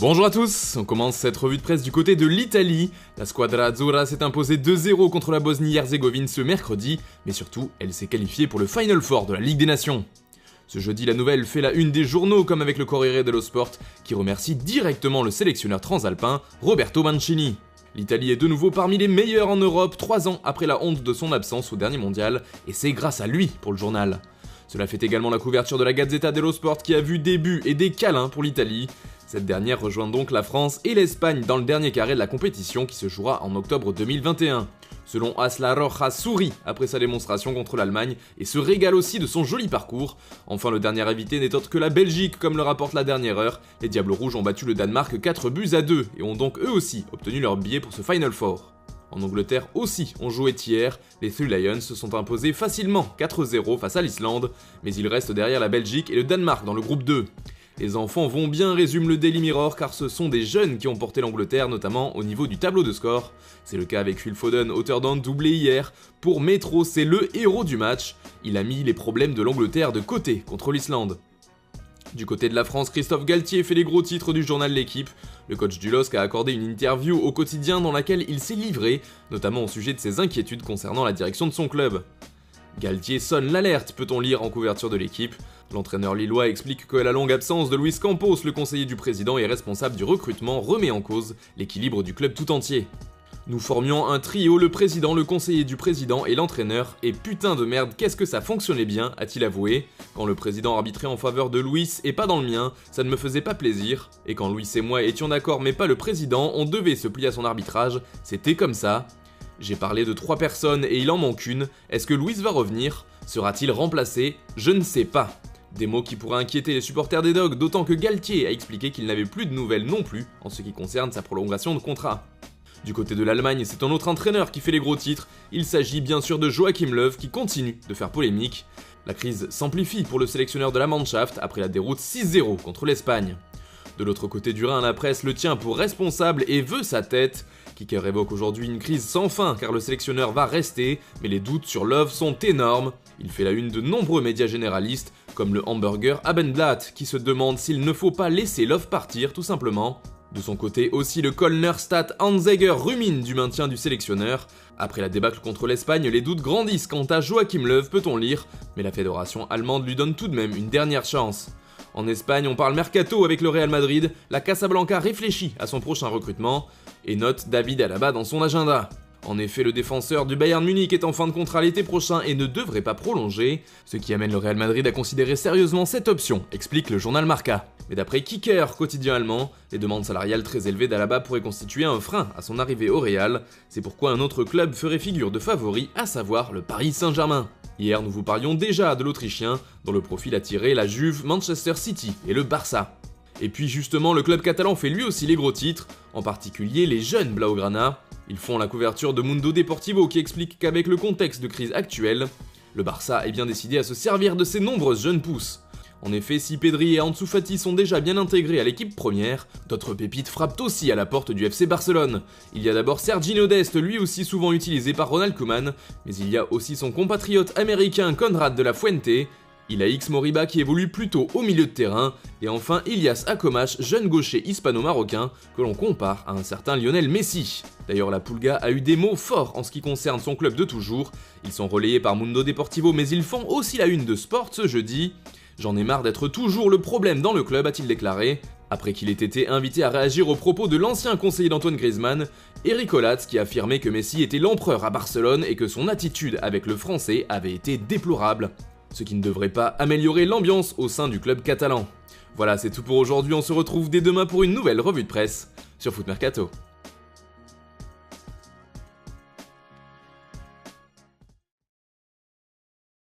Bonjour à tous, on commence cette revue de presse du côté de l'Italie. La Squadra Azzurra s'est imposée 2-0 contre la Bosnie-Herzégovine ce mercredi, mais surtout, elle s'est qualifiée pour le Final Four de la Ligue des Nations. Ce jeudi, la nouvelle fait la une des journaux comme avec le Corriere dello Sport, qui remercie directement le sélectionneur transalpin, Roberto Mancini. L'Italie est de nouveau parmi les meilleurs en Europe 3 ans après la honte de son absence au dernier mondial, et c'est grâce à lui pour le journal. Cela fait également la couverture de la Gazzetta dello Sport qui a vu des buts et des câlins pour l'Italie. Cette dernière rejoint donc la France et l'Espagne dans le dernier carré de la compétition qui se jouera en octobre 2021. Selon As, la Roja sourit après sa démonstration contre l'Allemagne et se régale aussi de son joli parcours. Enfin, le dernier invité n'est autre que la Belgique, comme le rapporte la dernière heure. Les Diables Rouges ont battu le Danemark 4-2 et ont donc eux aussi obtenu leur billet pour ce Final Four. En Angleterre aussi, on jouait hier, les Three Lions se sont imposés facilement 4-0 face à l'Islande, mais ils restent derrière la Belgique et le Danemark dans le groupe 2. Les enfants vont bien, résume le Daily Mirror, car ce sont des jeunes qui ont porté l'Angleterre, notamment au niveau du tableau de score. C'est le cas avec Phil Foden, auteur d'un doublé hier. Pour Metro, c'est le héros du match. Il a mis les problèmes de l'Angleterre de côté contre l'Islande. Du côté de la France, Christophe Galtier fait les gros titres du journal L'Équipe. Le coach du LOSC a accordé une interview au quotidien dans laquelle il s'est livré, notamment au sujet de ses inquiétudes concernant la direction de son club. Galtier sonne l'alerte, peut-on lire en couverture de L'Équipe. L'entraîneur lillois explique que la longue absence de Luis Campos, le conseiller du président et responsable du recrutement, remet en cause l'équilibre du club tout entier. Nous formions un trio, le président, le conseiller du président et l'entraîneur, et putain de merde, qu'est-ce que ça fonctionnait bien, a-t-il avoué. Quand le président arbitrait en faveur de Luis et pas dans le mien, ça ne me faisait pas plaisir, et quand Luis et moi étions d'accord mais pas le président, on devait se plier à son arbitrage, c'était comme ça. J'ai parlé de 3 personnes et il en manque une, est-ce que Luis va revenir? Sera-t-il remplacé? Je ne sais pas. Des mots qui pourraient inquiéter les supporters des Dogs, d'autant que Galtier a expliqué qu'il n'avait plus de nouvelles non plus en ce qui concerne sa prolongation de contrat. Du côté de l'Allemagne, c'est un autre entraîneur qui fait les gros titres, il s'agit bien sûr de Joachim Löw qui continue de faire polémique. La crise s'amplifie pour le sélectionneur de la Mannschaft après la déroute 6-0 contre l'Espagne. De l'autre côté du Rhin, la presse le tient pour responsable et veut sa tête. Kicker évoque aujourd'hui une crise sans fin car le sélectionneur va rester, mais les doutes sur Löw sont énormes. Il fait la une de nombreux médias généralistes, comme le Hamburger Abendblatt, qui se demande s'il ne faut pas laisser Löw partir tout simplement. De son côté aussi, le Kölner Stadt Anzeiger rumine du maintien du sélectionneur. Après la débâcle contre l'Espagne, les doutes grandissent quant à Joachim Löw, peut-on lire, mais la fédération allemande lui donne tout de même une dernière chance. En Espagne, on parle mercato avec le Real Madrid, la Casablanca réfléchit à son prochain recrutement, et note David Alaba dans son agenda. En effet, le défenseur du Bayern Munich est en fin de contrat l'été prochain et ne devrait pas prolonger, ce qui amène le Real Madrid à considérer sérieusement cette option, explique le journal Marca. Mais d'après Kicker, quotidien allemand, les demandes salariales très élevées d'Alaba pourraient constituer un frein à son arrivée au Real, c'est pourquoi un autre club ferait figure de favori, à savoir le Paris Saint-Germain. Hier, nous vous parlions déjà de l'Autrichien, dont le profil attirait la Juve, Manchester City et le Barça. Et puis justement, le club catalan fait lui aussi les gros titres, en particulier les jeunes Blaugrana. Ils font la couverture de Mundo Deportivo qui explique qu'avec le contexte de crise actuelle, le Barça est bien décidé à se servir de ses nombreuses jeunes pousses. En effet, si Pedri et Ansu Fati sont déjà bien intégrés à l'équipe première, d'autres pépites frappent aussi à la porte du FC Barcelone. Il y a d'abord Serginho Dest, lui aussi souvent utilisé par Ronald Koeman, mais il y a aussi son compatriote américain Conrad de la Fuente. Il a X Moriba qui évolue plutôt au milieu de terrain, et enfin Ilias Akomash, jeune gaucher hispano-marocain, que l'on compare à un certain Lionel Messi. D'ailleurs, la Pulga a eu des mots forts en ce qui concerne son club de toujours. Ils sont relayés par Mundo Deportivo, mais ils font aussi la une de Sport ce jeudi. J'en ai marre d'être toujours le problème dans le club, a-t-il déclaré. Après qu'il ait été invité à réagir aux propos de l'ancien conseiller d'Antoine Griezmann, Eric Olatz qui affirmait que Messi était l'empereur à Barcelone et que son attitude avec le français avait été déplorable. Ce qui ne devrait pas améliorer l'ambiance au sein du club catalan. Voilà, c'est tout pour aujourd'hui, on se retrouve dès demain pour une nouvelle revue de presse sur Foot Mercato.